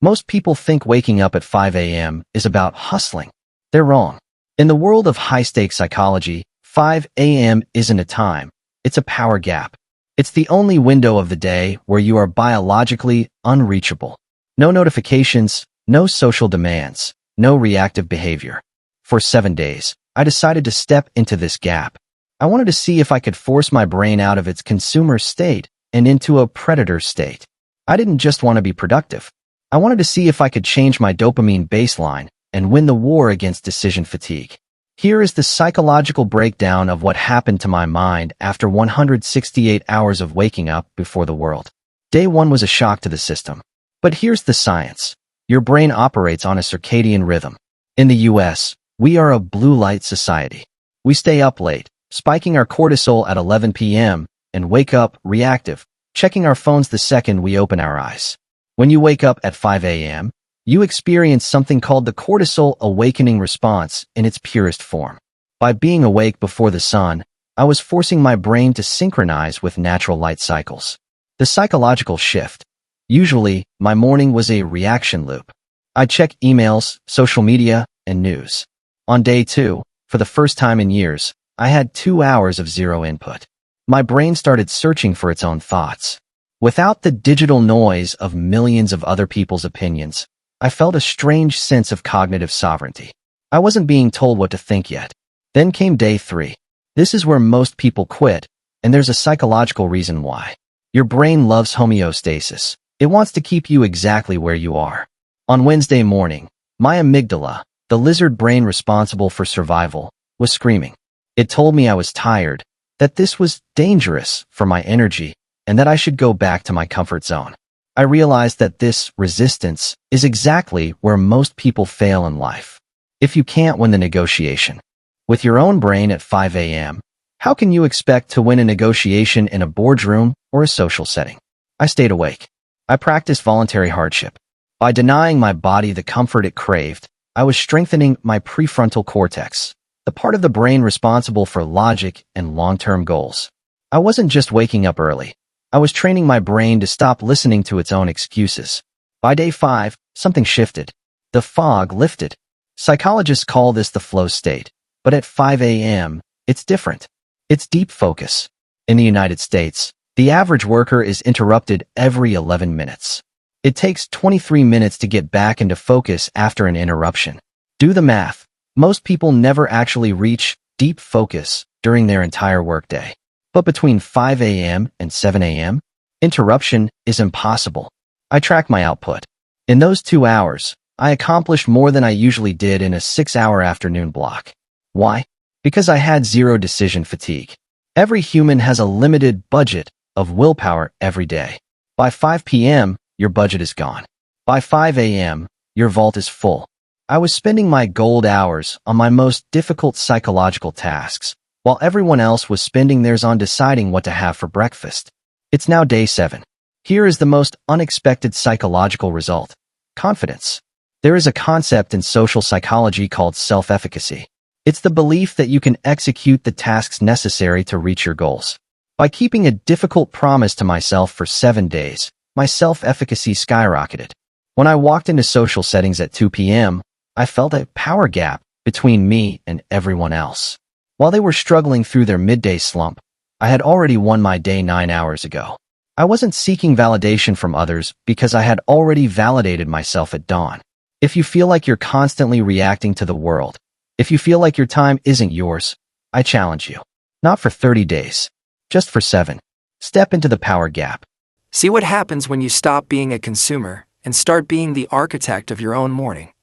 Most people think waking up at 5 a.m. is about hustling. They're wrong. In the world of high-stakes psychology, 5 a.m. isn't a time. It's a power gap. It's the only window of the day where you are biologically unreachable. No notifications, no social demands, no reactive behavior. For 7 days, I decided to step into this gap. I wanted to see if I could force my brain out of its consumer state and into a predator state. I didn't just want to be productive. I wanted to see if I could change my dopamine baseline and win the war against decision fatigue. Here is the psychological breakdown of what happened to my mind after 168 hours of waking up before the world. Day 1 was a shock to the system. But here's the science. Your brain operates on a circadian rhythm. In the US, we are a blue light society. We stay up late, spiking our cortisol at 11 p.m., and wake up reactive, checking our phones the second we open our eyes. When you wake up at 5 a.m., you experience something called the cortisol awakening response in its purest form. By being awake before the sun, I was forcing my brain to synchronize with natural light cycles. The psychological shift. Usually, my morning was a reaction loop. I'd check emails, social media, and news. On day 2, for the first time in years, I had 2 hours of zero input. My brain started searching for its own thoughts. Without the digital noise of millions of other people's opinions, I felt a strange sense of cognitive sovereignty. I wasn't being told what to think yet. Then came day 3. This is where most people quit, and there's a psychological reason why. Your brain loves homeostasis. It wants to keep you exactly where you are. On Wednesday morning, my amygdala, the lizard brain responsible for survival, was screaming. It told me I was tired, that this was dangerous for my energy, and that I should go back to my comfort zone. I realized that this resistance is exactly where most people fail in life. If you can't win the negotiation with your own brain at 5 a.m., how can you expect to win a negotiation in a boardroom or a social setting? I stayed awake. I practiced voluntary hardship. By denying my body the comfort it craved, I was strengthening my prefrontal cortex, the part of the brain responsible for logic and long-term goals. I wasn't just waking up early. I was training my brain to stop listening to its own excuses. By day 5, something shifted. The fog lifted. Psychologists call this the flow state, but at 5 a.m., it's different. It's deep focus. In the United States, the average worker is interrupted every 11 minutes. It takes 23 minutes to get back into focus after an interruption. Do the math. Most people never actually reach deep focus during their entire workday. But between 5 a.m. and 7 a.m., interruption is impossible. I track my output. In those 2 hours, I accomplished more than I usually did in a 6-hour afternoon block. Why? Because I had zero decision fatigue. Every human has a limited budget of willpower every day. By 5 p.m., your budget is gone. By 5 a.m., your vault is full. I was spending my gold hours on my most difficult psychological tasks, while everyone else was spending theirs on deciding what to have for breakfast. It's now day 7. Here is the most unexpected psychological result: confidence. There is a concept in social psychology called self-efficacy. It's the belief that you can execute the tasks necessary to reach your goals. By keeping a difficult promise to myself for 7 days, my self-efficacy skyrocketed. When I walked into social settings at 2 p.m., I felt a power gap between me and everyone else. While they were struggling through their midday slump, I had already won my day 9 hours ago. I wasn't seeking validation from others because I had already validated myself at dawn. If you feel like you're constantly reacting to the world, if you feel like your time isn't yours, I challenge you. Not for 30 days, just for 7. Step into the power gap. See what happens when you stop being a consumer and start being the architect of your own morning.